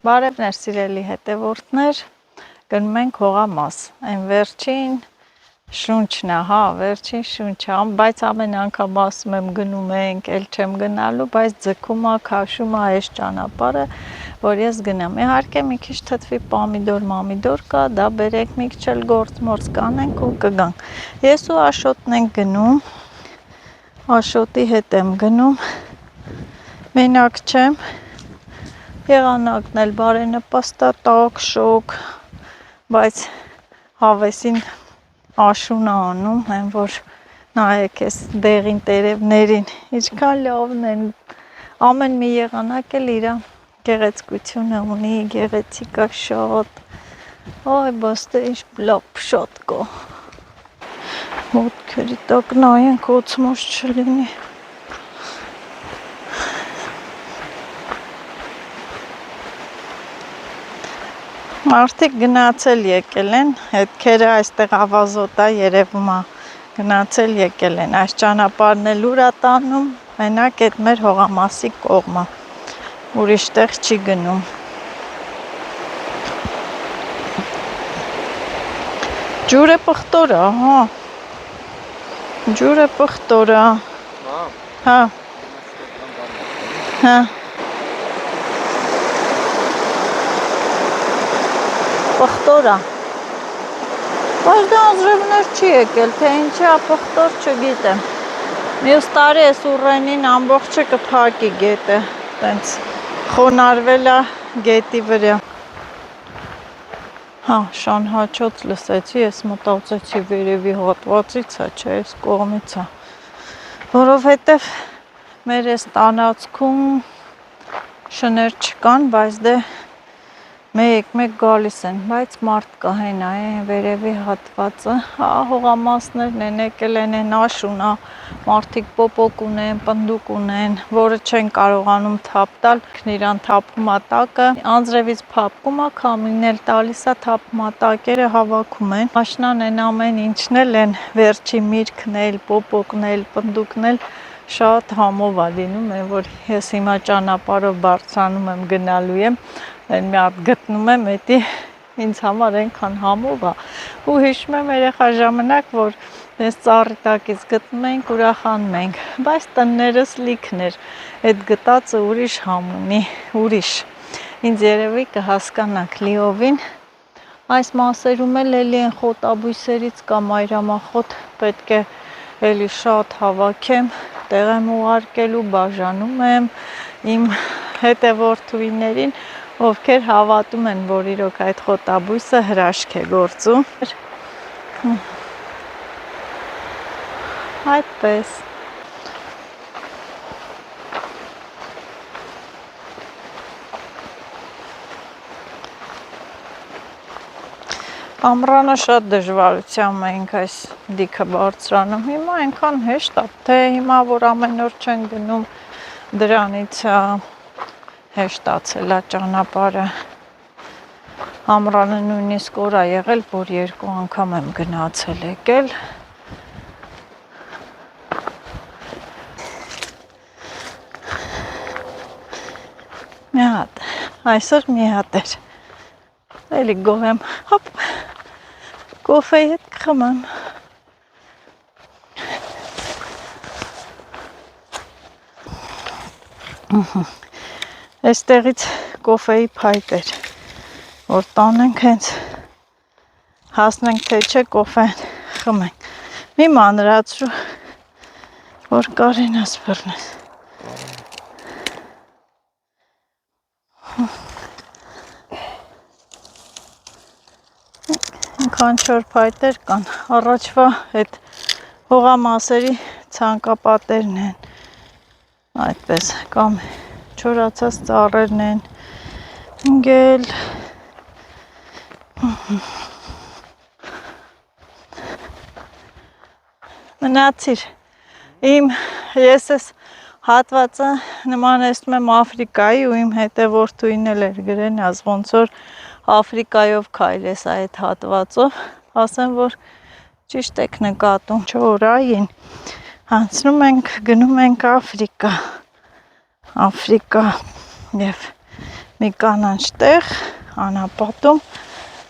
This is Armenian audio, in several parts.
Բարևներ սիրելի հետևորդներ, գնում ենք հողամաս, այն վերջին շունչն է, հա, վերջին շունչը, բայց ամեն անգամ ասում եմ գնում ենք, էլ չեմ գնալու, բայց ձգում է, քաշում է այս ճանապարհը, որ ես գնամ։ Իհարկե մի քիչ թթվի պամիդոր կա, դա բերեք, մի քիչ էլ գործ կանենք ու կգանք։ Ես ու Աշոտն ենք գնում, Աշոտի հետ եմ գնում, մենակ չեմ, եղանակն էլ բարենպաստ է, տաք, շոգ, բայց հավեսին աշուն է անում, այն որ նայեք այս դեղին տերևներին, ինչքան լավն են, ամեն մի եղանակ էլ իր գեղեցկությունը ունի, գեղեցիկ է շատ, այ բաստե ինչ լավ շատ կա, ոտքերի տակ նայենք օծմոց չլինի, մարդիկ գնացել եկել են, հետքերը այստեղ ավազոտ է, երևում է գնացել եկել են, այս ճանապարհն էլ ուր է տանում, մենակ այդ մեր հողամասի կողմը, ուրիշ տեղ չի գնում։ Ջուրը պղտոր է, հա, ջուրը պղտոր է, հա, հա, պղտոր է, բայց դա անձրևներ չի եկել, թե ինչի է պղտոր չգիտեմ, մյուս տարի ես ուռենին ամբողջը կփակի գետը, տենց խոնարվել է գետի վրա, հա, շանհաչոց լսեցի, ես մտածեցի վերևի հատվածից է, չէ, այս կողմից է, որովհետև մեր այս տանացքում շներ չկան, բայց դե մեկ գալիս են, բայց մարդ կա հենա, վերևի հատվածը, հա, հողամասներն են, եկել են, աշուն է, մարդիկ պոպոկ ունեն, պնդուկ ունեն, որը չեն կարողանում թափ տալ, իրան թափում է տակը, անձրևից փափկում է, քամին էլ տալիս է, թափում է տակերը հավաքում են, աշնան են ամեն ինչն էլ են, վերջի միրգն էլ, պոպոկն էլ, պնդուկն էլ, շատ համով է լինում, որ ես հիմա ճանապարհով բարձրանում եմ, գնալու եմ, այն մի հատ գտնում եմ, էդի ինձ համար այնքան համով է, ու հիշում եմ երեխա ժամանակ, որ ես ծառի տակից գտնում ենք, ուրախանում ենք, բայց տններս լիքն էր, այդ գտածը ուրիշ համ ունի, ուրիշ, ինձ երևի կհասկանաք լիովին, այս մասերում էլ էլի են խոտաբույսերից կամ այրամախոտ պետք է էլի շատ հավաքեմ, տեղ եմ ուղարկելու, բաժանում եմ իմ հետևորդուիներին, ովքեր հավատում են, որ իրոք այդ խոտաբույսը հրաշք է գործում, այդպես, ամռանը շատ դժվարությամբ ենք այս դիքը բարձրանում, հիմա այնքան հեշտ է, թե հիմա որ ամեն օր չեն գնում, դրանից հեշտացել է ճանապարհը, ամռանը նույնիսկ օր է եղել, որ 2 անգամ եմ գնացել եկել, մի հատ, այսօր մի հատ էր, էլի գոհ եմ, հոպ, կոֆեի հետ կխմեմ, այստեղից կոֆեի փայտ էր, որ տանենք հենց, հասնենք թե չէ կոֆեն խմենք, մի մանրացրու, որ Կարինաս բռնես, այնքան չոր փայտեր կան, առաջվա այդ հողամասերի ցանկապատերն են, այդպես, կամ չորացած ծառերն են, ընկել, մնացիր, ես ես հատվածը նմանեցնում եմ Աֆրիկայի ու իմ հետևորդուին էլ էր գրեն, ազ ոնց որ Աֆրիկայով քայլես այդ հատվածով, ասեմ, որ ճիշտ եք նկատում, չորային, հանցնում ենք, գնում ենք Աֆրիկա, և մի կանանչ տեղ անապատում,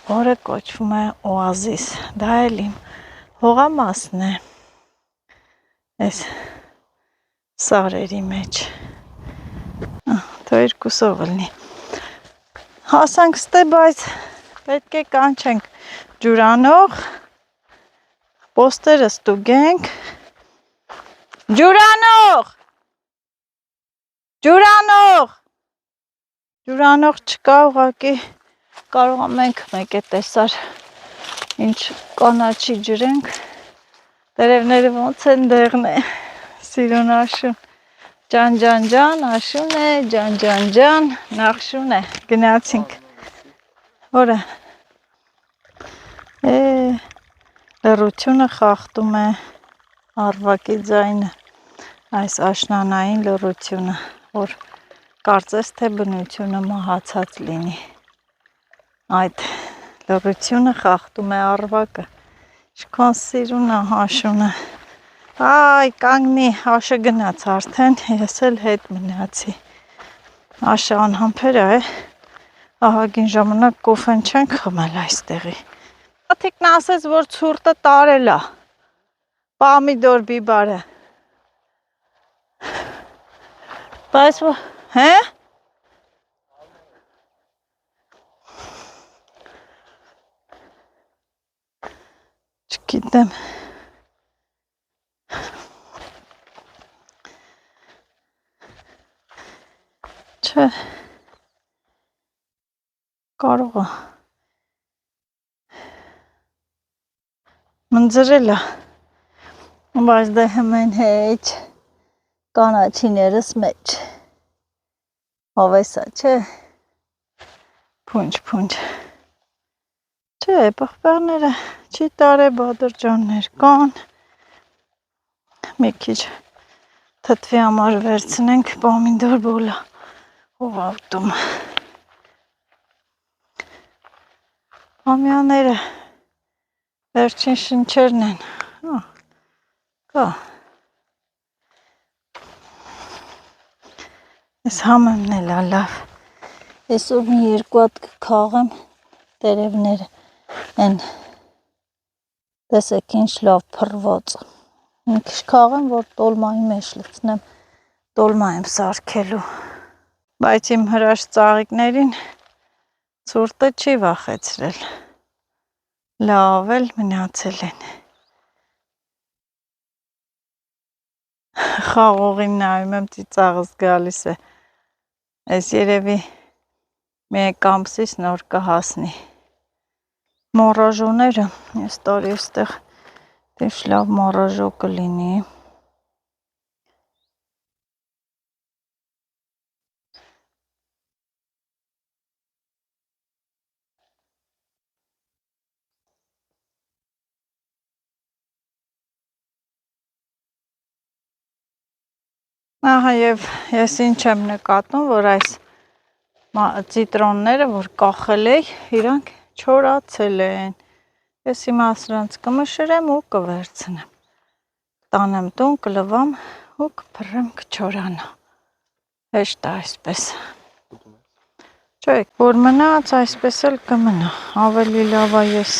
որը կոչվում է Օազիս։ Դա էլ իմ հողամասն է։ Այս սարերի մեջ։ Դա երկուսով լինի։ Հասանք ստե, բայց պետք է կանչենք ջուրանող, պոստերը ստուգենք։ Ջուրանող! Ջուրանող! Ջուրանող չկա, ուղղակի կարող ենք մեկ է տեսար ինչ կանաչի ջրենք։ Տերևները ոնց են դեղն է, սիրուն Աշուն։ Ջան, ջան, ջան, Աշուն է, ջան, ջան, ջան, Նախշուն է, գնացինք։ Որը լռությունը խախտում է արվակի ձայնը, այս աշնանային լռությունը, որ կարծես թե բնությունը մահացած լինի։ Այդ լռությունը խախտում է արվակը։ Ինչքան սիրուն է Աշունը։ Այ կանգնի, Աշը գնաց արդեն, ես էլ հետ մնացի։ Աշը անհամբեր է, ահագին ժամանակ կոֆեն չենք խմել այստեղի։ Աթիկն ասեց, որ ցուրտը տարել է, պամիդոր բիբարը։ Բայց հե? Չգիտեմ։ Չէ։ Կարող է։ Մնձրել է։ Բայց դե հմեն հետ կանաչիներս մեջ։ Հավեսա, չէ։ Փունջ։ Չէ, պղպեղները չի տարե բادرջաններ կան։ Մի քիչ թթվի համար վերցնենք պոմիդոր բոլա հողավտում։ Ամյաները վերջին շնչերն են։ Կա։ Ես համեմն էլ լավ։ Այսօր մի երկու հատ կքաղեմ տերևները են տեսեք ինչ լավ փռված։ Մի քիչ քաղեմ, որ տոլմայի մեջ լցնեմ, տոլմա եմ սարքելու։ Բայց իմ հրաշ ծաղիկներին ցուրտը չի վախեցրել։ Լավ էլ մնացել են։ Խաղողին նայում եմ, ծիծաղս գալիս է։ Այս երևի մեկ ամսից նոր կհասնի։ Մորաժոները, ես տարի էստեղ դեշ լավ մորաժո կլինի։ Ահա եւ ես ինչ եմ նկատում, որ այս ծիտրոնները, որ կախել էի, իրանք չորացել են։ Ես հիմա սրանց կմշրեմ ու կվերցնեմ։ Տանեմ տուն, կլվամ ու կփռեմ, կչորանա։ Հեշտ է այսպես։ Չէ, որ մնաց այսպես էլ կմնա։ Ավելի լավ է ես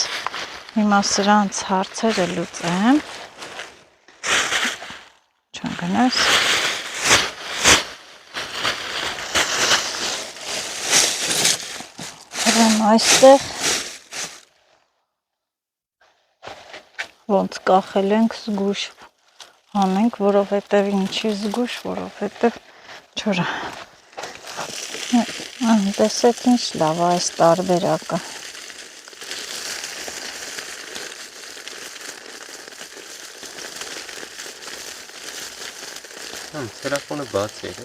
հիմա սրանց հարցերը լուծեմ։ Չգնաս։ Այստեղ ոնց կախել ենք զգուշ անենք, որովհետև ինչի զգուշ, որովհետև չորա։ Տեսեք ինչ լավ է այս տարբերակը։ Տելեֆոնը բաց է։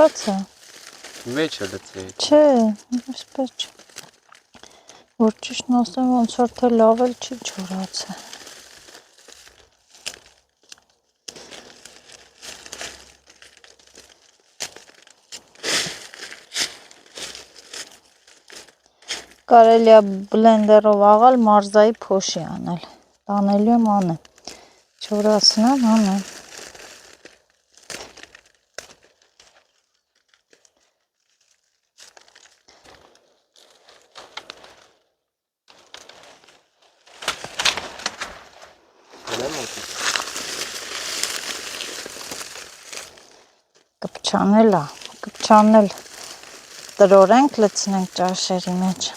Բաց է։ Մեջը լցրի։ Չէ, այսպես չէ։ Որ ճիշտն ասեմ, ոնց որ թե լավ էլ չի չորացել։ Կարելի է բլենդերով աղալ մարզայի փոշի անել։ Տանելու եմ անեմ։ Չորացնեմ անեմ։ կպչանել է, կպչանել տրորենք, լցնենք ճաշերի մեջ։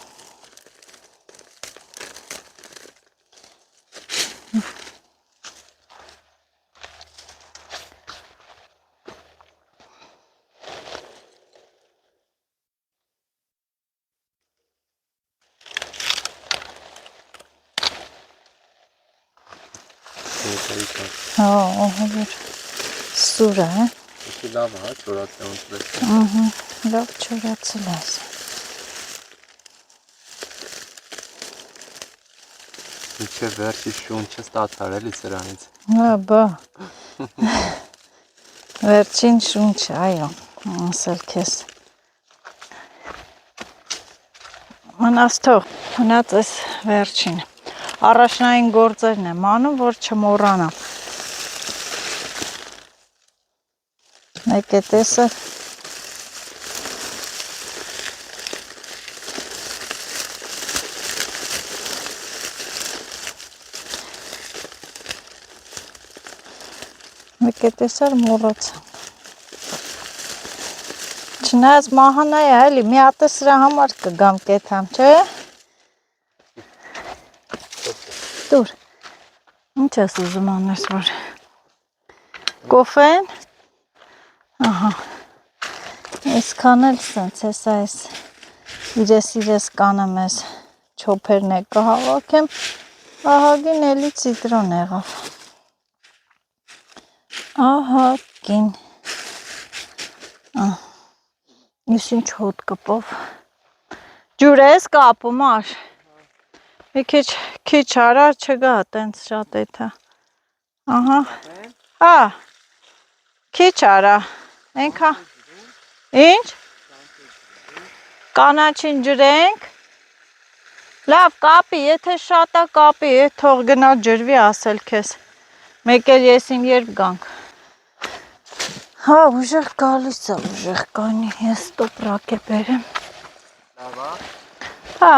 Հա, սուր է։ Ինչի լավ է, չորացել ունեցել։ Լավ չորացել է։ Ինչե վերջի շունչը ստացար էլի սրանից։ Հա, բա։ Վերջին շունչ, այո, ասել քեզ։ Մնաց թող, մնաց էս վերջին։ Առաջնային գործերն եմ անում, որ չմոռանամ։ Մեկ է տեսը։ Մեկ է տեսար մոռացա։ Չնայած մահանա է, էլի, մի հատ է սրա համար կգամ կեթամ, չէ՞։ Դուր, ինչ ես ուզում անես, որ կոֆեն, ահա, այսքան էլ սենց ես այս, իրես կանեմ ես չոպերն է կհավաքեմ, ահագին էլի ծիտրոն եղավ, ահագին, ես ինչ հոտ կպով, ջուր ես կապում ար, մի քիչ արար չգա, տենց շատ էթա, ահա, հա, քիչ արա, ենքա, ինչ, կանաչին ջրենք, լավ կապի, եթե շատ է կապի, թող գնա ջրվի ասել քեզ, մեկ էլ ես իմ երբ գանք, հա, ուժեղ գալիս է, ուժեղ կանի, ես տոպրակ է բերեմ, հա,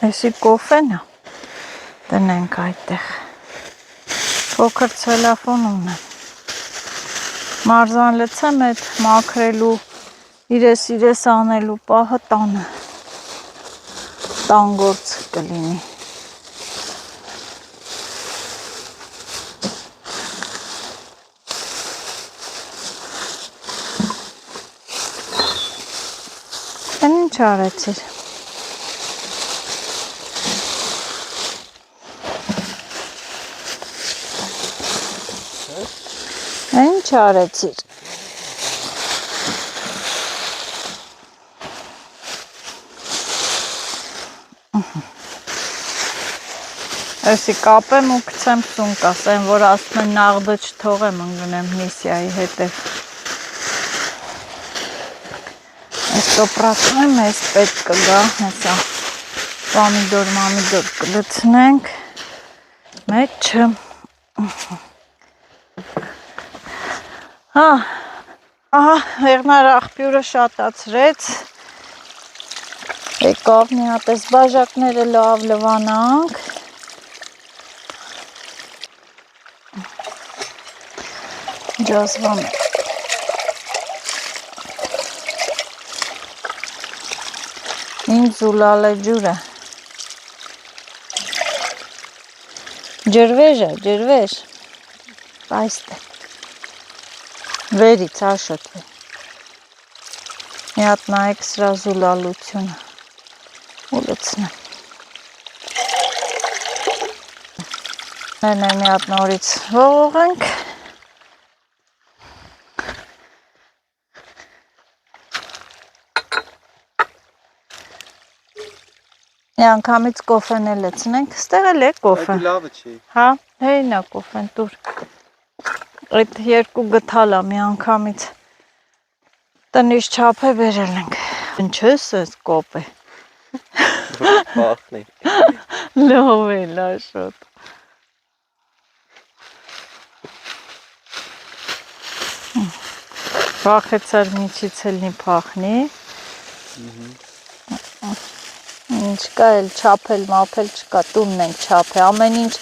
Էսի կոֆեն է, տնենք այդտեղ, փոքր ցելոֆան ունեմ, մարզան լցեմ այդ մաքրելու, իրես անելու պահը տանը, տան գործ կլինի, ինչ արեցիր, Ինչ արեցիր, Էսի կապեմ ու կցեմ սունկ, ասեմ, որ ասում են նաղդը չթողեմ ընգնեմ Նիսիայի հետև, ես տոպրակում եմ, ես պետք կգա, հեսա, պամիդոր կլցնենք, մեջը, ահա, հեղնար աղբյուրը շատացրեց, եկավ մի հատ ես բաժակները լավ լվանանք, ջազվան ինձ զուլալ է ջուրը, ջրվեժ, պայստ է, վերից աշոտվի, մի հատ նայեք սրա զուլալությունը, ու լցնեմ, ներն մի հատ նորից ողողենք, Մի անգամից կոֆեն էլ լցնենք, ստեղ էլ է կոֆեն։ Այդ լավը չի։ Հա, հեյն է կոֆեն, տուր։ Այդ երկու գթալ է մի անգամից։ Տնից չափ է բերել ենք։ Ինչես ես կոպ է։ Բախնի։ Լավ է, լաշոտ։ Վախեցար միջից էլնի փախնի։ Ինչ կա էլ չափել, մափել չկա, տունն ենք չափել, ամեն ինչ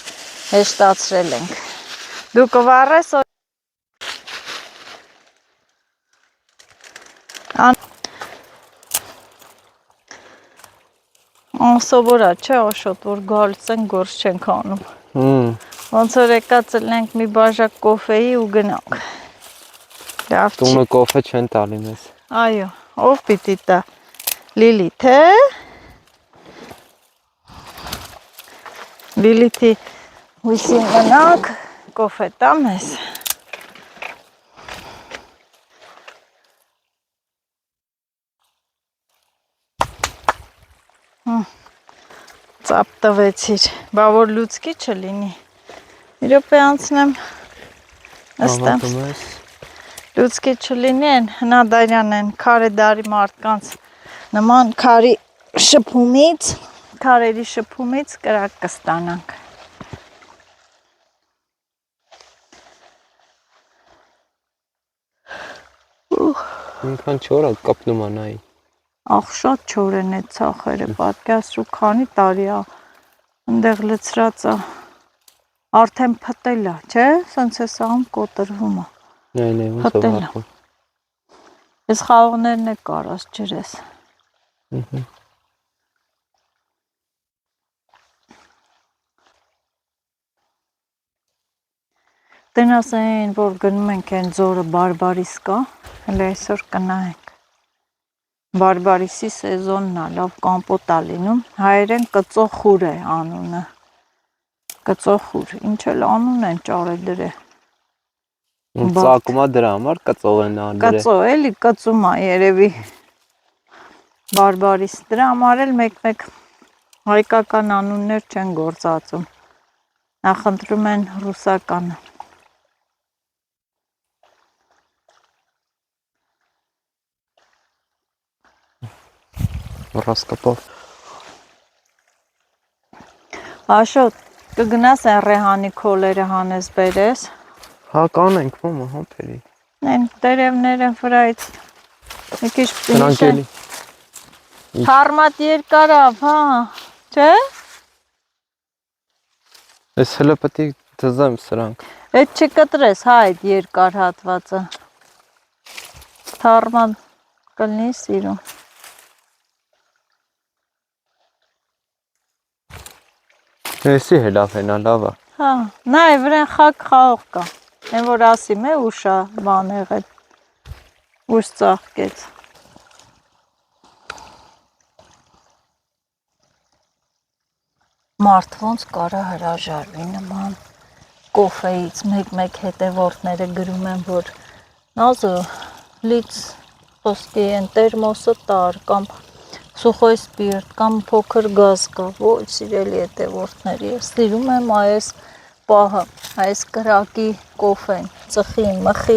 հեշտացրել ենք։ Դու կվառես անսովոր է, չէ, Աշոտ, որ գալիս են գործ չենք անում։ Ոնց որ եկած ենք մի բաժակ կոֆեի ու գնանք։ Լավ չի։ Տունը կոֆե չեն տալի մեզ։ Այո, ով պիտի տա։ Լիլիթ, է։ Լիլիթի հույսին մնանք, կոֆե տա մեզ։ Ծապ տվեցիր, բա որ լուցկի չլինի։ Մի րոպե անցնեմ, ըստեմ, լուցկի չլինի են, հնադարյան են, քարե դարի մարդկանց նման քարերի շփումից կրակ կստանանք։ Ինքան չորա կապնում անայի։ Ախ, շատ չոր են այդ ցախերը, պատկերացրու քանի տարի է, ընդեղ լցրած է, արդեն փտել է, չէ, սենց է սաղում կոտրվում է, փտել է, ես խաղողներն է կարած ջրես։ Տնաս են, որ գնում ենք են ձորը բարբարիս կա, հələ այսօր կնայենք։ Բարբարիսի սեզոնն է, լավ կամպոտ է լինում, հայերեն կծոխուր է անունը, կծոխուր, ինչ էլ անուն են ճարել դրե։ Ծակումա դրա համար կծող են անդրե։ Կծո, էլի կծում է երևի բարբարիս, դրա համար էլ մեկ-մեկ հայկական անուններ չեն գործածում, նախընտրում են ռուսականը։ Ռասկապով։ Աշոտ, կգնաս են ռեհանի քոլերը հանես բերես։ Հա կանենք, ոմը, հոպերի։ Են տերևները վրայից, մի քիչ Սրանք էլի։ Թարմատ երկարավ, հա, չէ։ Ես հլը պետի դզեմ սրանք։ Էդ չկտրես, հա, այդ երկար հատվածը։ Թարմատ կլնի սիրում։ Էսի հելավ հենա, լավա։ Հա, նայ, վրեն խաղող կա, են որ ասիմ է ուշա բան եղել, ուշ ծաղկեց։ Մարդ ոնց կարա հրաժարվի նման կոֆեից մեկ-մեկ հետևորդները գրում են, որ նազը լից խոսքի են տերմոսը տար կամ սուխոյ սպիրտ կամ փոքր գազ կա, ոչ սիրելի հետևորդների, ես սիրում եմ այս պահը, այս կրակի կոֆեն, ծխի, մխի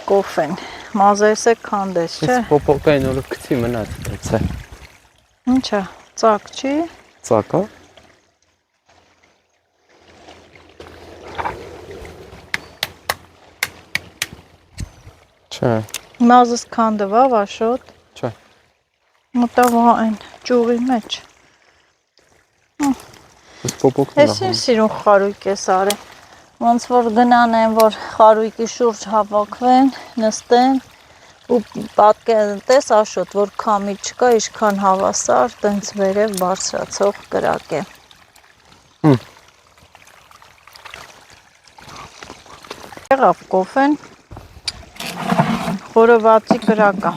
կոֆեն, մազայս է կանդես, չէ։ Ես պոպոկային օրը կցի մնաց է։ Ինչ է, ծակ չի։ Ծակա։ Չէ։ Մազս կանդվավ, Աշոտ։ Չէ։ Մտավա են ճուղի մեջ։ Ես պոպոկն Ես ինչ սիրուն խարույկ ես արել, ոնց որ գնան են, որ խարույկի շուրջ հավաքվեն, նստեն ու պատկերատես Աշոտ, որ քամի չկա, ինչքան հավասար, տենց վերև բարձրացող կրակ է։ Եղավ կոֆեն, խորովածի կրակ է։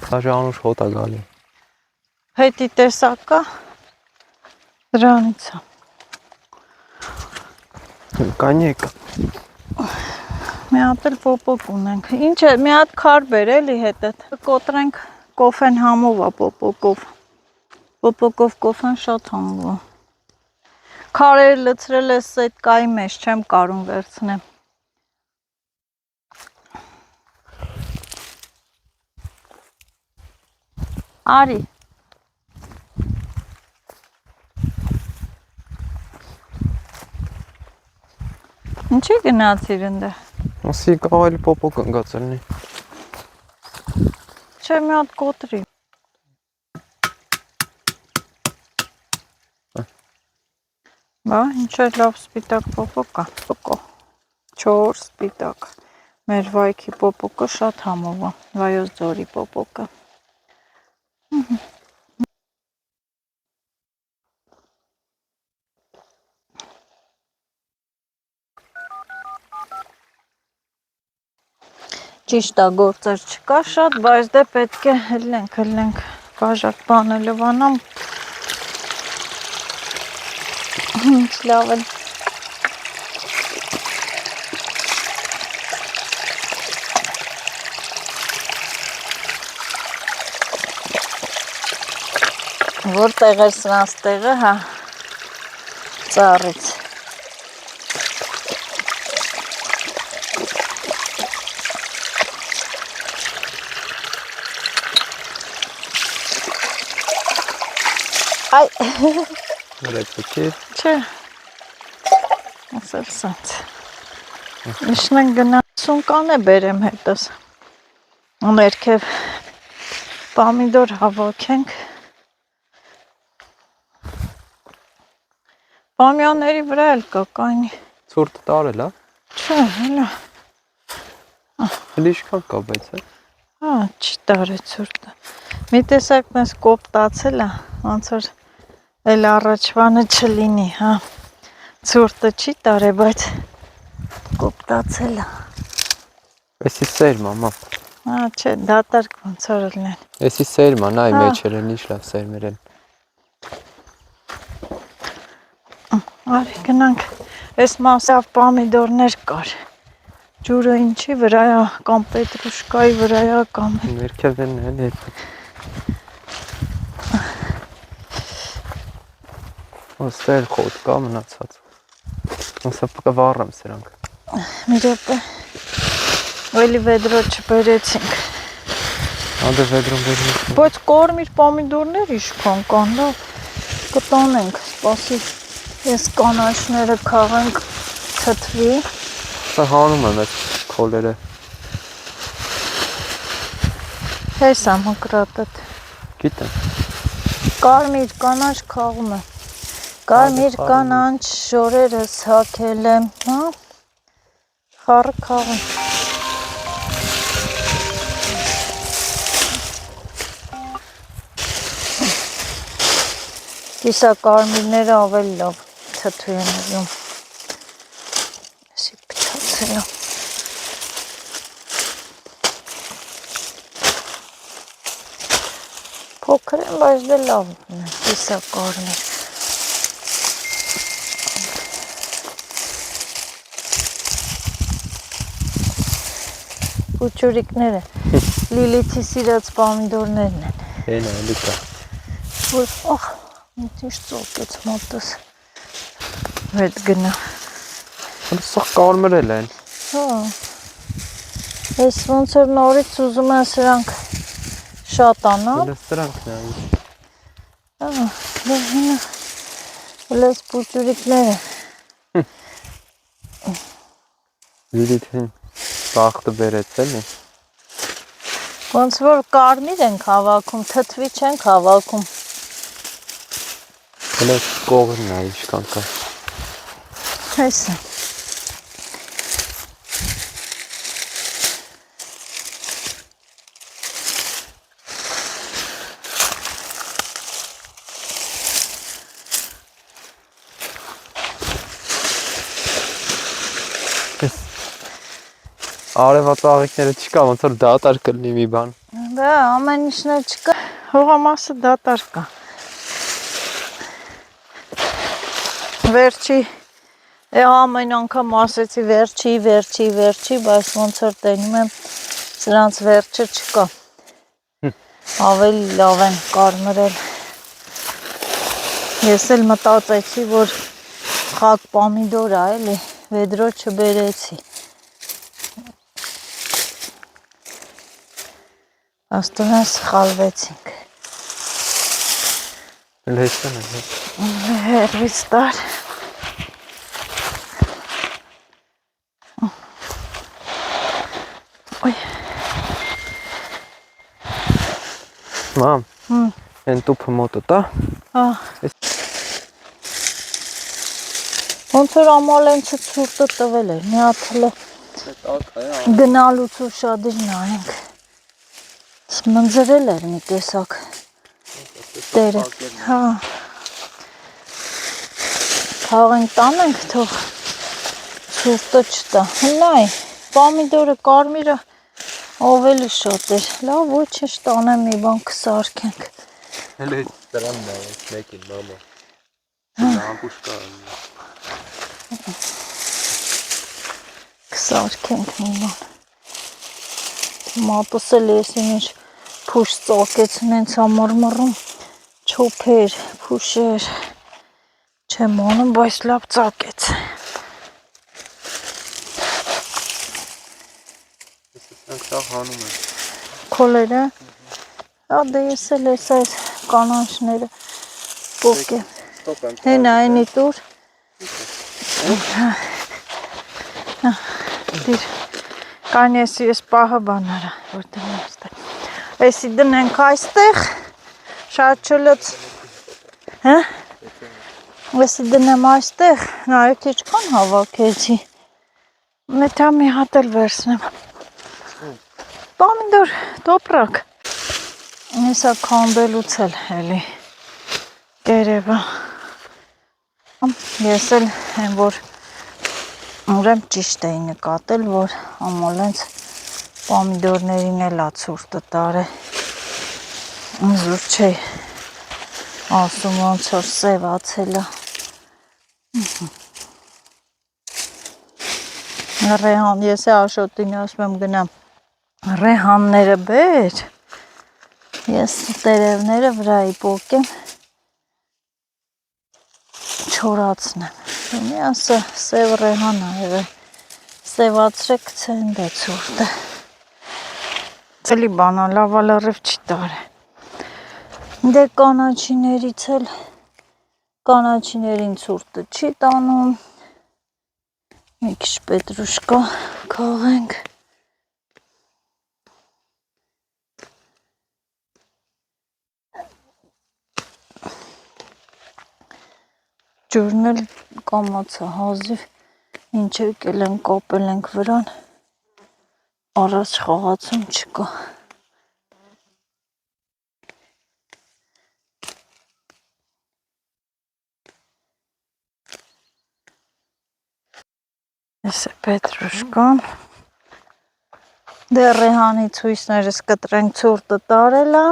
Սաժը անուշ հոտ է գալի։ Հետի տեսակ կա, դրանից է։ Կանյեք։ Մի հատ էլ պոպոկ ունենք, ինչ է, մի հատ քար բեր էլի հետդ, կոտրենք կոֆեն համով է պոպոկով, պոպոկով կոֆեն շատ համով է։ Քարերը լցրել ես այդ կայի մեջ, չեմ կարում վերցնեմ։ Արի։ Ինչի գնացիր ընդ։ Ասի կարելի պոպոկ ընկած լինի։ Չէ, մի հատ կոտրի։ Բա, ինչ է լավ սպիտակ պոպոկ կա։ Պոկո։ 4 սպիտակ։ Մեր վայքի պոպոկը շատ համով է, Վայոց ձորի պոպոկը։ Ճիշտ է, գործեր չկա շատ, բայց դե պետք է հելնենք, բաժակ բանը լվանամ։ Ինչ լավ է։ Որտեղ էր սրանց տեղը, հա, ծառից։ Այ, Ռեքտի։ չէ, ասել սանց։ Իշնենք գնացուն կան է բերեմ հետս։ Ներքև պամիդոր հավաքենք։ Պամյանների վրա էլ կա կայնի։ Ցուրտ տարել, հա։ Չէ, հելա։ Հələ ինչքան կա բայց է։ Հա, չի տարե ցուրտը։ Մի տեսակն էս կոպտացել է, ոնց որ էլ առաջվանը չլինի, հա։ Ցուրտը չի տարե, բայց կոպտացել է։ Էսի սեր մամա։ Հա, չէ, դատարկ ոնց որ լինեն։ Էսի սեր ման, այ մեջերը ինչ լավ սերմեր են։ Արի գնանք, այս մասավ պամիդորներ կար, ջուրը ինչի վրա է, կամ պետրուշկայի վրա է, կամ Ներքևն են հետ։ Ոստեր խոտ կա մնացած։ Ոնցա կվառեմ սրանք։ մի րոպե, էլի վեդրո չբերեցինք։ Անդե վեդրում բերենք։ Բայց կարմիր պամիդորներ իշքան կան, լավ, կտանենք, սպասի, ես կանաչները քաղենք թթվի։ Սա հանում եմ այս քոլերը։ Հես է մկրատըտ։ Գիտեմ։ Կարմիր կանաչ քաղում է։ Կարմիր կանաչ շորերս հագել եմ, հա։ Խառը քաղում։ Կիսա կարմիրները ավելի լավ թթու են ելում։ Էսի պչացել եմ։ Փոքր են, բայց դե լավ են, կիսա կարմիր։ Պուչուրիկները, Լիլիթի սիրած պամիդորներն են։ Հենա, էլի կա։ Որ, ախ, ինչ ծոկեց մոտս։ Հետ գնա։ Սա կարմրել են։ Հա։ Ես ոնց որ նորից ուզում եմ սրանք շատանալ։ Դե սրանքն է։ Հա, դե հինա։ Լես պուչուրիկները։ Լիլիթին բախտը բերեց էլի։ Ոնց որ կարմիր ենք հավաքում, թթվի չենք հավաքում։ Հələ կողմն է ինչքան կա։ Հես է։ Արևած աղիքները չկա, ոնց որ դատար կլինի մի բան։ Դա ամեն ինչն էլ չկա, հողամասը դատար կա։ Վերջի, ամեն անգամ ասեցի վերջի, բայց ոնց որ տենում եմ, սրանց վերջը չկա։ Ավելի լավ են կարմրել։ Ես էլ մտածեցի, որ խակ պամիդոր է, էլի, վեդրո չբերեցի։ Աստունը սխալվեցինք։ Լեսն է։ Հերվից տար։ Ոյ։ Մամ, են տուփը մոտը տա։ Հա։ Ոնց որ ամալենցը ցուրտը տվել էր, մի հատ հլը գնալուց ուշադիր նայենք։ Մնձրել էր մի տեսակ տերը, հա, թաղենք տանենք, թող ցուրտը չտա, հնայ, պամիդորը, կարմիրը ավելի շատ էր, լավ, ոչինչ տանեմ մի բան կսարքենք։ Հələ դրան նայենք մեկին, մամա, լամպուշկա կսարքենք մի բան։ Մատս էլ եսին ինչ փուշ ծակեց, նենց ամարմռում, չոփեր, փուշեր, չեմ անում, բայց լավ ծակեց։ Սրանք սա հանում են։ Քոլերը, հա դե ես էլ ես այս կանանչները պոկեմ։ Հենա այնի տուր։ Դիր, կան ես պահը բանարա, որտեղ այստեղ։ Էսի դնենք այստեղ, շատ չլոց, հա? Էսի դնեմ այստեղ, նայեք իչքան հավաքեցի, մեթա մի հատ էլ վերցնեմ։ Պամիդոր, տոպրակ, եսա կամբելուց էլ էլի, կերևա, ես էլ եմ որ ուրեմ ճիշտ էի նկատել, որ ամոլենց պամիդորներին էլ ացուրտը տար է, զուր չէ, ասում ոնց որ սևացել է, ռեհան, ես է Աշոտին ասում եմ գնամ, ռեհանները բեր, ես տերևները վրայի պոկեմ, չորացնեմ, մի ասը սև ռեհան այրը, սևացրեք կցեն դե ցուրտը, ծելի բանա լավալարև չի տար է, դե կանաչիներից էլ, կանաչիներին ցուրտը չի տանում, մի քիչ պետրուշկա քաղենք, ջուրն էլ կամացա հազիվ, ինչ եկել են կապել ենք վրան, առաջ խաղացում չկա։ Ես է պետրուշկան, դե ռեհանի ցույցներս կտրենք ցուրտը տարելա,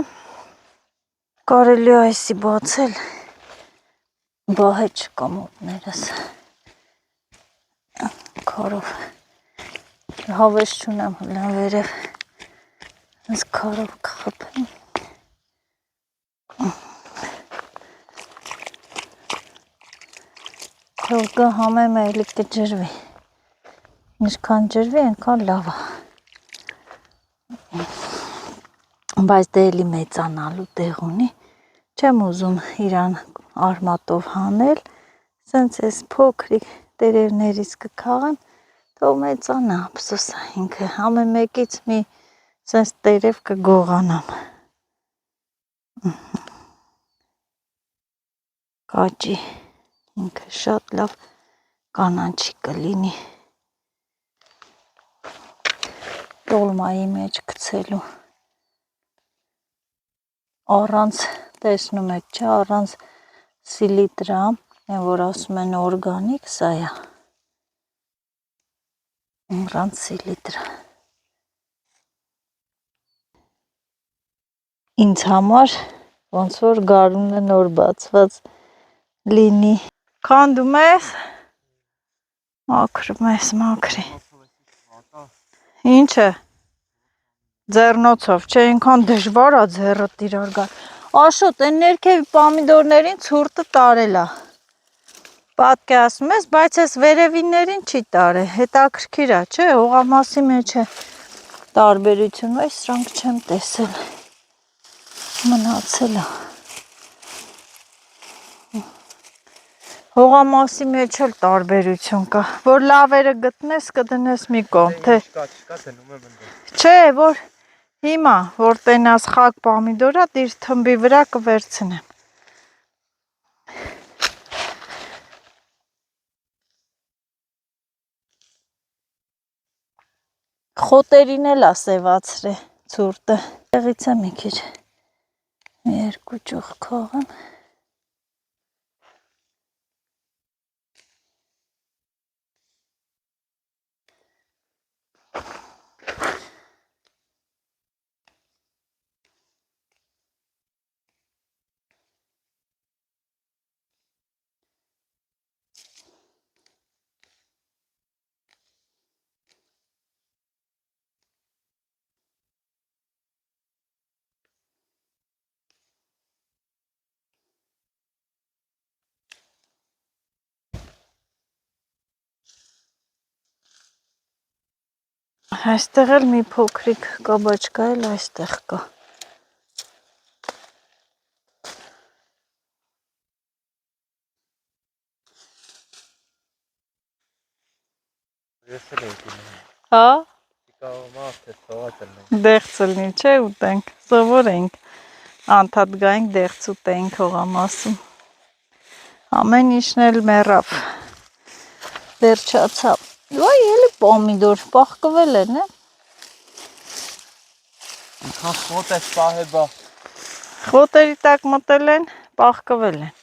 կարելի այսի բացել, բահե չկա մոտներս, քարով, հավես չունեմ հլան վերև, ես քարով կխպեմ, թող գա համեմ էլի կջրվի, ինչքան ջրվի, այնքան լավ է, բայց դե էլի մեծանալու տեղ ունի, չեմ ուզում իրան արմատով հանել, սենց ես փոքրիկ տերևներից կքաղեմ, թող մեծանա, ափսոսա ինքը, ամեն մեկից մի սենց տերև կգողանամ, կաճի, ինքը շատ լավ կանանչի կլինի, տոլմայի մեջ գցելու, առանց տեսնում եք, չէ, առանց սիլիտրա, են որ ասում են օրգանիկ, սա է, առանց սիլիտրա, ինձ համար, ոնց որ գարունը նոր բացված լինի, քանդում ես, մաքրում ես, մաքրի, ինչ է, ձեռնոցով, չէ, ինքան դժվար է ձեռըտ իրար գալ, Աշոտ, են ներքևի պամիդորներին ցուրտը տարել է, պատկերացնում ես, բայց ես վերևիններին չի տարել, հետաքրքիր է, չէ, հողամասի մեջ է տարբերություն, այս սրանք չեմ տեսել, մնացել է, Հողամասի մեջ էլ տարբերություն կա, որ լավերը գտնես, կդնես մի կողմ, թե Չկա, դնում եմ ընդդեմ։ չէ, որ հիմա, որ տենաս խակ պամիդորա, դիր թմբի վրա կվերցնեմ։ Խոտերին էլ է սևացրե ցուրտը։ Տեղից է մի քիչ մի երկու ճուղ քողեմ։ Այստեղ էլ մի փոքրիկ կաբաչկա էլ այստեղ կա։ Ես էլ եմ։ Հա։ Կարող է թողած լինի։ Դեղց լինի, չէ, ուտենք, սովորենք, անդադ գայինք դեղց ուտենք հողամասում։ Ամեն ինչն էլ մեռավ, վերջացավ։ Ոայ, էլի պոմիդոր, պահկվել են, է։ Խոտ է սպահել բա։ Խոտերի տակ մտել են, պահկվել են։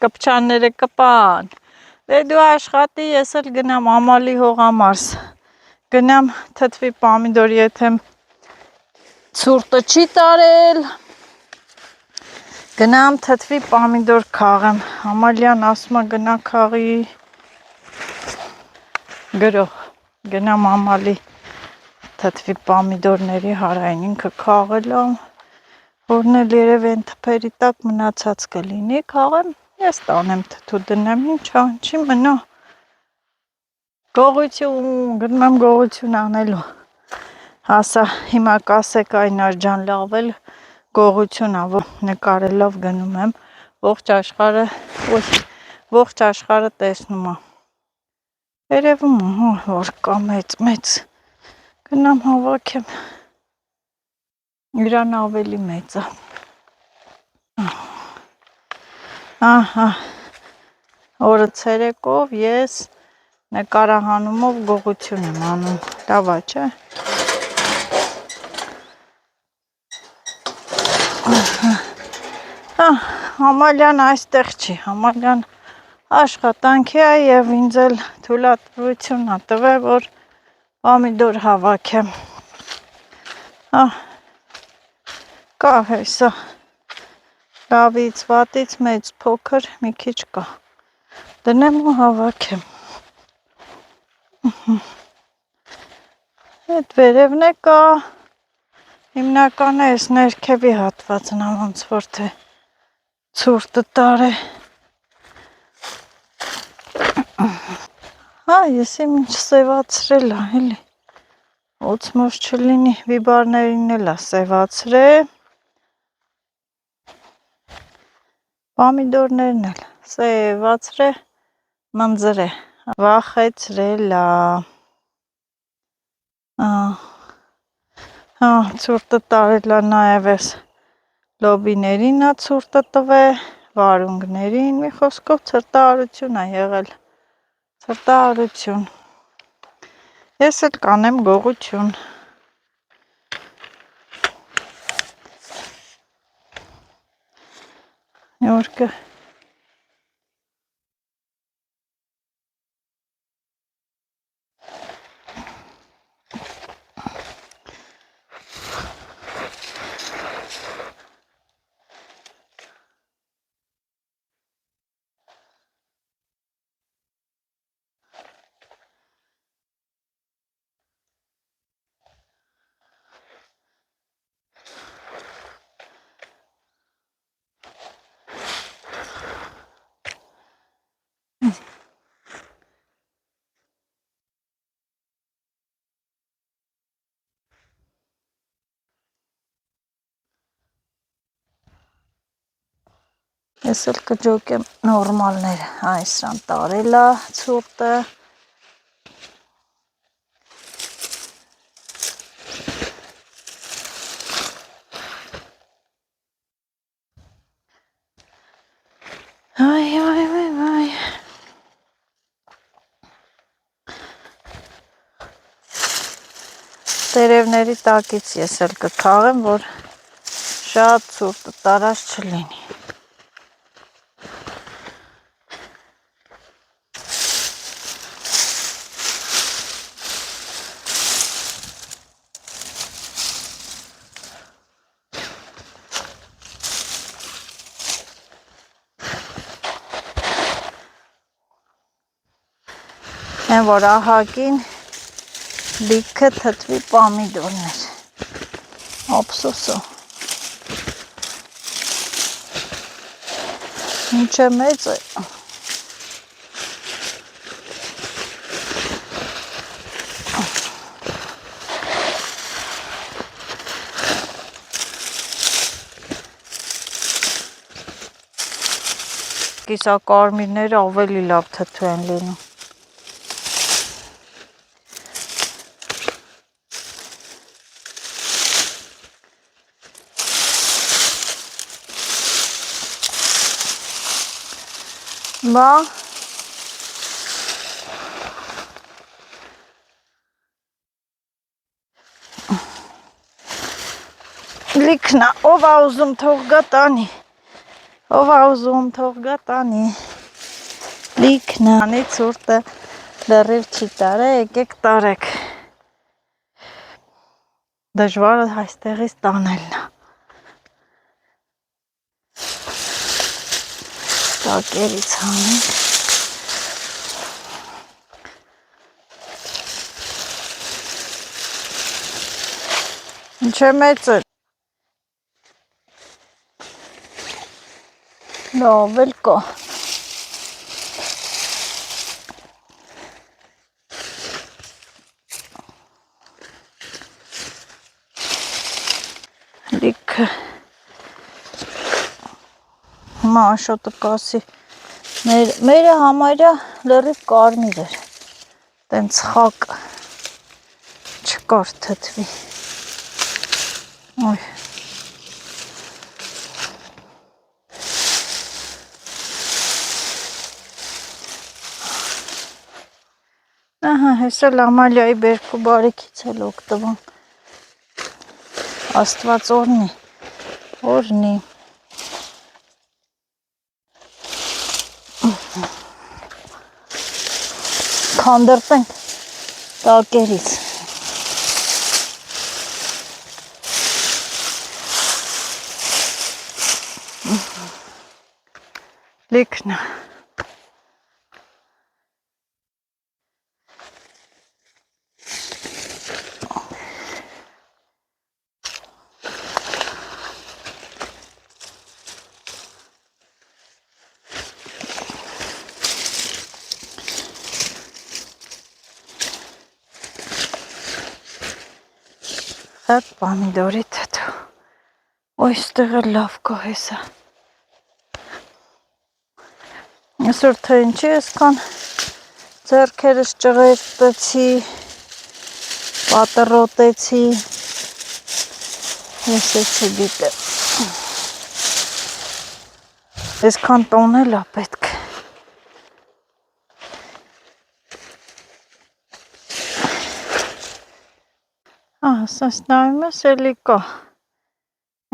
Կպչանները կպան։ Դե դու աշխատի, ես էլ գնամ ամալի հողամարս։ Գնամ թթվի պամիդոր, եթե ցուրտը չի տարել։ Գնամ թթվի պամիդոր քաղեմ։ Ամալյան ասում է գնա քաղի գրող։ Գնամ ամալի թթվի պամիդորների հարային ինքը քաղել է, որն էլ երև են թփերի տակ մնացած կլինի, քաղեմ, ես տանեմ թթու դնեմ, ինչա, չի մնա։ Գողություն, գնում եմ գողություն անելու։ Հասա, հիմա կասեք Այնար ջան, լավ էլ գողություն ա, որ նկարելով գնում եմ, ողջ աշխարհը տեսնում է։ Երևում է, որ կա մեծ, գնամ հավաքեմ, իրան ավելի մեծ է։ Ահա, օրը ցերեկով ես նկարահանումով գողություն եմ անում, լավ է, չէ։ Ամալյան այստեղ չի, Ամալյան աշխատանքի է և ինձ էլ թույլատվություն ա տվել, որ պամիդոր հավաքեմ։ Կա հեսա, լավից, վատից մեծ, փոքր մի քիչ կա, դնեմ ու հավաքեմ։ Այդ վերևն է կա, հիմնականը ես ներքևի հատվածն ա, ոնց որ թե ցուրտը տար է։ Հա, ես իմ ինչ սևացրել ա, էլի, ոցմոս չլինի, բիբարներին էլ ա սևացրե, պամիդորներն էլ սևացրե, մնձրե, վախեցրել ա, հա, ցուրտը տարել ա նաև ես լոբիներին ա ցուրտը տվե, վարունգներին, մի խոսքով ցրտահարություն ա եղել, ցրտահարություն, ես էլ կանեմ գողություն։ Նյորկը Ես էլ կջոկեմ նորմալները, այս սրան տարելա ցուրտը, այ, տերևների տակից ես էլ կքաղեմ, որ շատ ցուրտը տարած չլինի։ Են որ ահագին լիքը թթվի պամիդորներ, ափսոսո, ինչ է մեծ է, կիսակարմիրները ավելի լավ թթու են լինում։ Բա լիքնա, ով ա ուզում թող գա տանի, ով ա ուզում թող գա տանի, լիքնա, անի ցուրտը լրիվ չի տարե, եկեք տարեք, դժվարը այստեղից տանելն է, տակերից հանենք, ինչ է մեծ է, լավ էլ կա, լիքը, հիմա Աշոտը կասի, մերը համարյա լրիվ կարմիր էր, տենց խակ չկար թթվի, ոյ, ահա, հես էլ Ամալիայի բերքու բարիքից էլ օգտվում, Աստված օրնի, քանդրտենք տակերից, լիքնա, այդ պամիդորի թթու, ոյ ստեղ էլ լավ կա հեսա, այսօր թե ինչի եսքան ձեռքերս ճղերտեցի, պատռոտեցի, ես է չգիտեմ, եսքան տոնել ա պետք, ասաս նայում ես էլի կա,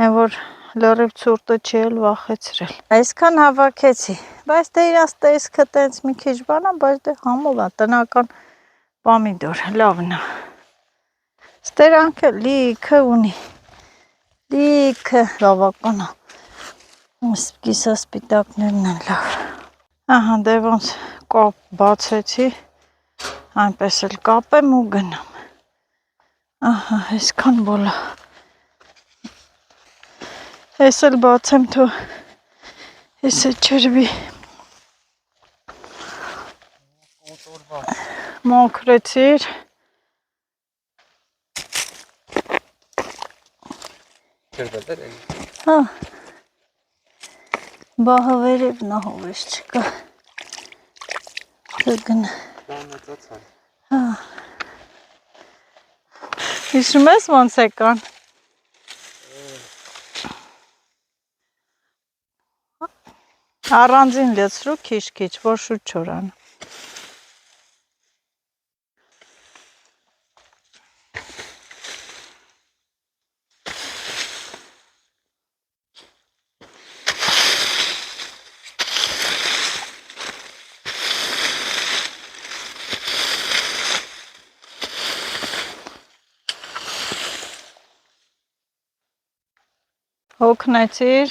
են որ լրիվ ցուրտը չի էլ վախեցրել, այսքան հավաքեցի, բայց դե իրաց տեսքը տենց մի քիչ բանա, բայց դե համով ա, տնական պամիդոր, լավն ա, ստերանքը լիքը ունի, լիքը լավական ա, կիսասպիտակներն են լավ, ահա դե ոնց կապ բացեցի, այնպես էլ կապեմ ու գնամ, ահա այսքան բոլա, ես էլ բացեմ թո, ես է չրվի, մոքրեցիր, հա, Բահը վերև նա հովես չկա։ Կգնա։ Դա մեծացան։ Հա։ Հիշում ես ոնց եկան։ Առանձին լեցրու քիչ-քիչ, որ շուտ չորան։ Հոգնեցիր։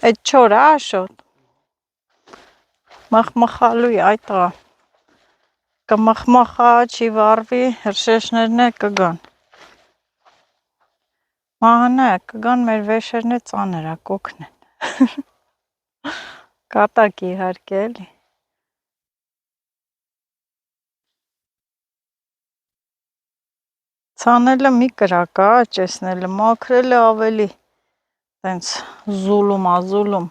Այդ չոր է աշոտ։ Մխմխալու է այդ տղա։ Կմխմխա, չի վառվի, հրշեշներն է կգան։ Մահանա է, կգան մեր վեշերն է ծանր է, կոքն են։ Կատակ իհարկե էլի։ Ցանելը մի կրակ է, ճեսնելը, մաքրելը ավելի տենց զուլում։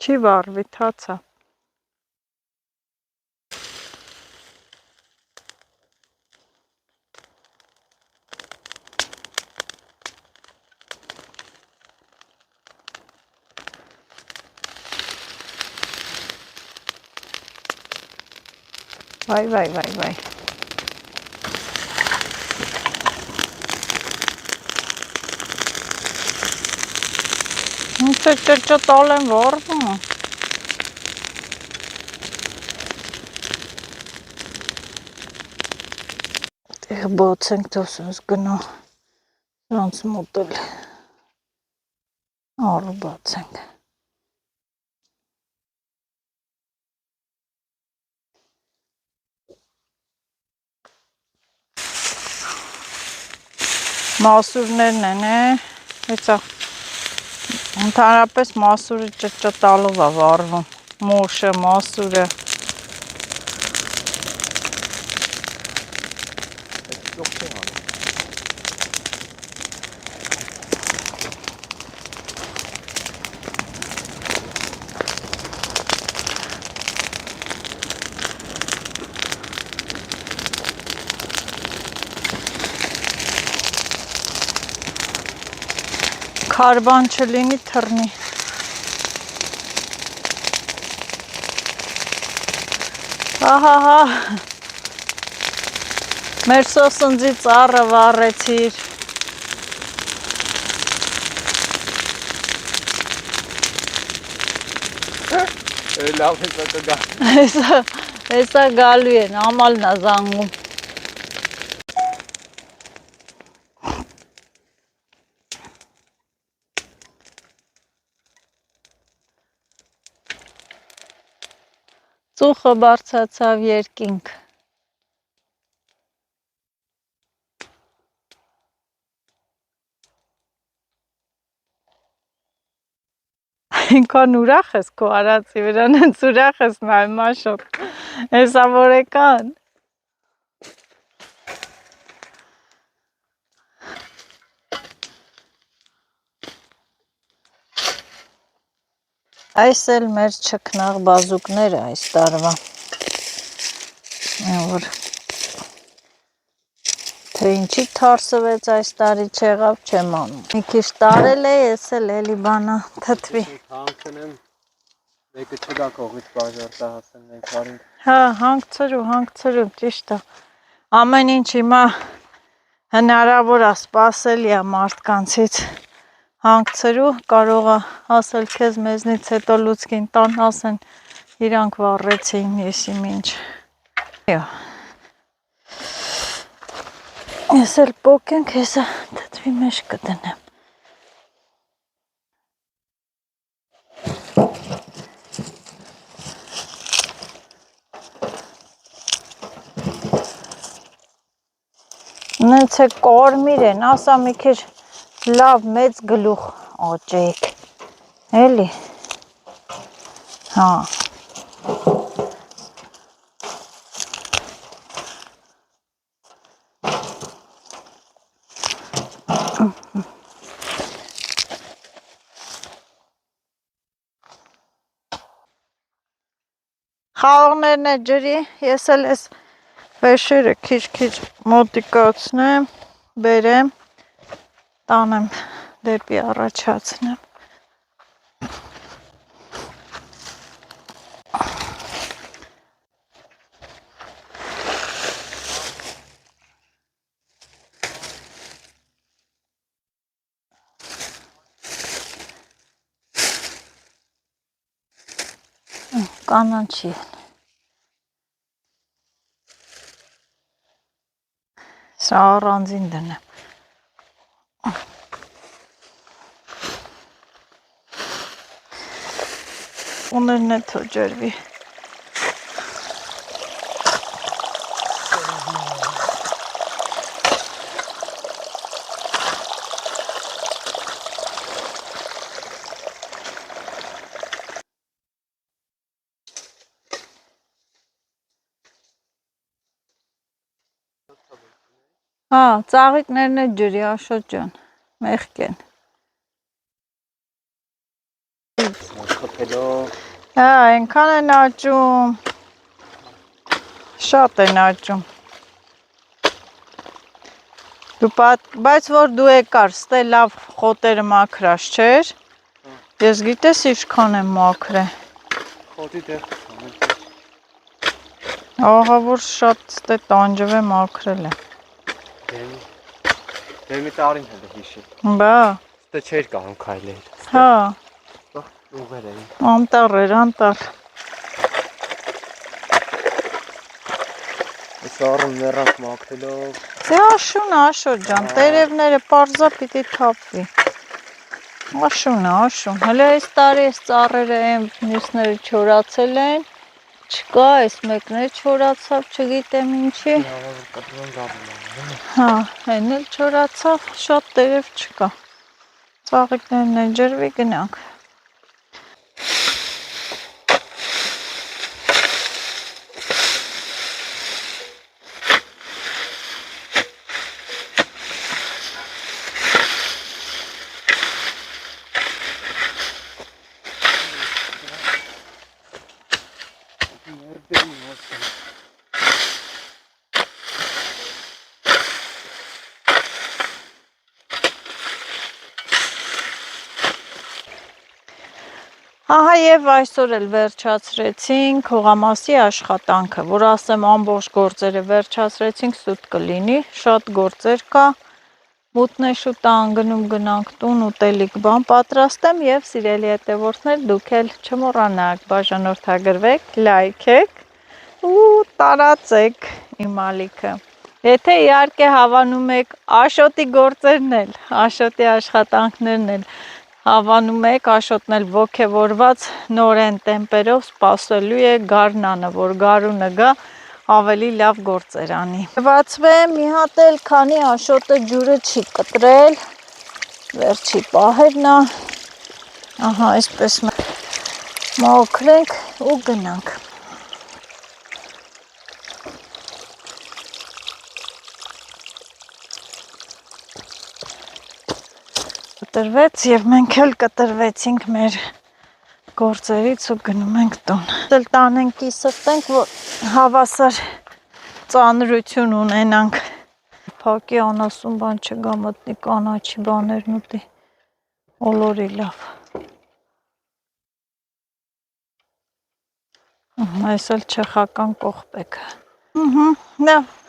Չի վառվի, թաց է։ Վայ։ Ոնց է ճճտալ են վառվում։ Տեղ բացենք դասնս գնա։ Նրանց մոտել։ Առու բացենք։ Մասուրներն են, հեցա ընդհանրապես մասուրը ճճտալով է վառվում, մոշը, մասուրը։ Քարբան չլինի թռնի։ Ահահա։ Մեր սոսնձի ծառը վառեցիր։ Լավ հեսա կգա։ Հեսա գալու են, ամալն է զանգում։ Ծուխը բարձացավ երկինք։ Ինքան ուրախ ես քո արածի վրան, հենց ուրախ ես նայում աշոտ։ Հեսա որ եկան։ Այս էլ մեր չքնաղ բազուկները այս տարվա։ Որ թե ինչի թարսվեց այս տարի չեղավ չեմ անում։ Մի քիչ տարել է, ես էլ էլի բանա թթվի։ Հանգցնեմ, մեկը չգա կողից բաժարտա հասեն մենք արինք։ Հա, հանգցրու, ճիշտ է։ Ամեն ինչ հիմա հնարավոր է սպասելի է մարդկանցից։ Հանգցրու, կարող է ասել քեզ մեզնից հետո լուցկին տան ասեն իրանք վառեցին եսի մինչ։ Ես էլ պոկենք, հեսա թթվի մեջ կդնեմ։ Նենց է կարմիր են, ասա մի քիչ լավ մեծ գլուխ աճեք, էլի, Հա։ Խաղողներն է ջրի, ես էլ ես վերշերը քիչ մոտիկացնեմ, բերեմ, տանեմ դեպի առաջացնեմ։ Կանաչի են։ Սա առանձին դնեմ։ Ուներն է թո ջրվի։ Հա, ծաղիկներն է ջրի, Աշոտ ջան, մեղք են։ Հա, այնքան են աճում, շատ են աճում։ Բայց որ դու եկար, ստե լավ խոտերը մաքրած չէր, ես գիտես ինչքան եմ մաքրել։ Խոտի դեր Ահա որ շատ ստե տանջվ է մաքրել է։ Դեմի տարին հենց հիշի։ Բա։ Ստե չէր կարող քայլել։ Հա։ Ուղեր էին։ Անտառ էր, անտառ։ Այս առուն մեռանք մաքրելով։ Դե աշուն Աշոտ ջան, տերևները պարզա պիտի թափվի։ Աշուն, հələ այս տարի այս ծառերը են, մյուսները չորացել են, չկա, այս մեկն էլ չորացավ, չգիտեմ ինչի։ Հա, այն էլ չորացավ, շատ տերև չկա։ Ծաղիկներն են ջրվի գնանք։ Ահա եւ այսօր էլ վերջացրեցինք հողամասի աշխատանքը, որ ասեմ ամբողջ գործերը վերջացրեցինք, սուտ կլինի, շատ գործեր կա, մութն է շուտ անգնում գնանք տուն, ուտելիք բան պատրաստեմ եւ սիրելի հետեւորդներ դուք էլ չմոռանաք բաժանորդագրվեք, լայքեք ու տարածեք իմ ալիքը։ Եթե իհարկե հավանում եք Աշոտի գործերն էլ, Աշոտի աշխատանքներն էլ հավանում եք, Աշոտն էլ ոգևորված նորեն տեմպերով սպասելու է գարնանը, որ գարունը գա ավելի լավ գործեր անի։ Բացվեմ մի հատ էլ, քանի Աշոտը ջուրը չի կտրել, վերջի պահերն է, ահա այսպես մաքրենք ու գնանք։ Կտրվեց եւ մենք էլ կտրվեցինք մեր գործերից ու գնում ենք տուն։ Դել տանենք իսրտենք, որ հավասար ծանրություն ունենանք։ Փակի անասուն բան չգա մտնի կանաչի բաներն ուտի։ Օլորի լավ։ Այս էլ չեխական կողպեքը։ Լավ։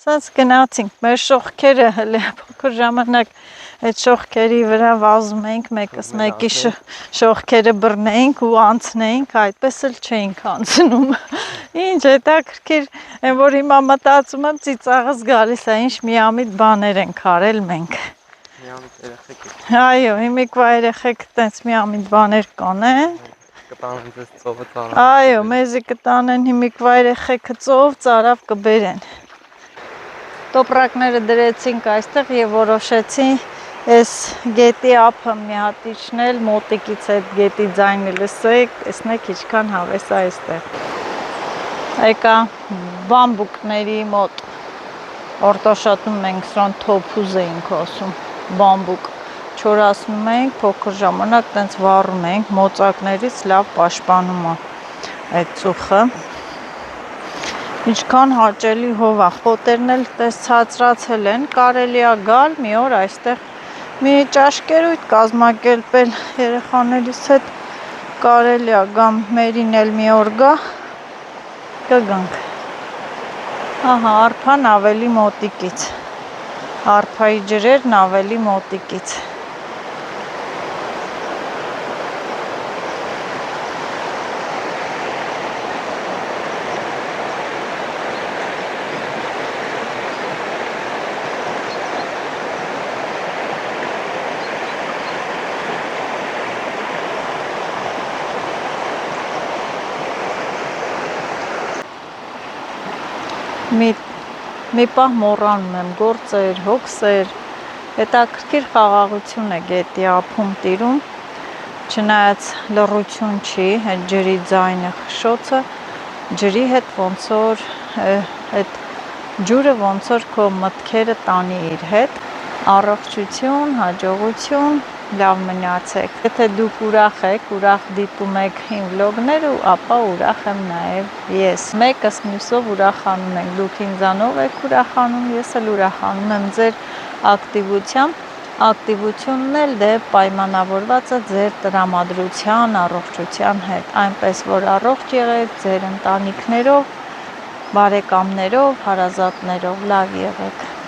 Սենց գնացինք, մեր շողքերը հələ փոքր ժամանակ այդ շողքերի վրա վազում էինք, մեկս մեկի շողքերը բռնեինք ու անցնեինք, այդպես էլ չէինք անցնում։ Ինչ հետաքրքիր, այն որ հիմա մտածում եմ ծիծաղս գալիս է, ինչ միամիտ բաներ ենք արել մենք։ Միամիտ երեխեք։ Այո, հիմիկվա երեխեք տենց միամիտ բաներ կանեն։ Կտանեն ձեզ ծովը ծարավ։ Այո, մեզի կտանեն հիմիկվա երեխեքը ծով ծարավ կբերեն։ Տոպրակները դրեցինք այստեղ եւ որոշեցի Այս գետի ափը մի հատ իջնել, մոտիկից այդ գետի ձայնը լսեք, տեսնեք ինչքան հավես է այստեղ։ Եկա բամբուկների մոտ Արտաշատում մենք սրան թոփուզ էինք ասում, բամբուկ չորացնում ենք, փոքր ժամանակ տենց վառում ենք, մոծակներից լավ պաշտպանում է այդ ծուխը։ Ինչքան հաճելի հով է, խոտերն էլ տես ցածրացել են, կարելի է գալ մի օր այստեղ մի ճաշկերույթ կազմակերպել երեխաներիս հետ, կարելի է գամ մերին էլ մի օր գա, կգանք։ Ահա, արփան ավելի մոտիկից, արփայի ջրերն ավելի մոտիկից։ Մի պահ մոռանում եմ գործեր, հոգսեր, հետաքրքիր խաղաղություն է գետի ափում տիրում, չնայած լռություն չի, այդ ջրի ձայնը, խշշոցը, ջրի հետ ոնց որ այդ ջուրը ոնց որ քո մտքերը տանի իր հետ, առողջություն, հաջողություն, լավ մնացեք։ Եթե դուք ուրախ եք, ուրախ դիտում եք իմ վլոգները, ապա ուրախ եմ նաև ես։ Մեկս մյուսով ուրախանում ենք, դուք ինձանով եք ուրախանում, ես էլ ուրախանում եմ ձեր ակտիվությամբ։ Ակտիվությունն էլ դե պայմանավորված է ձեր տրամադրության, առողջության հետ, այնպես որ առողջ եղեք ձեր ընտանիքներով, բարեկամներով, հարազատներով, լավ եղեք։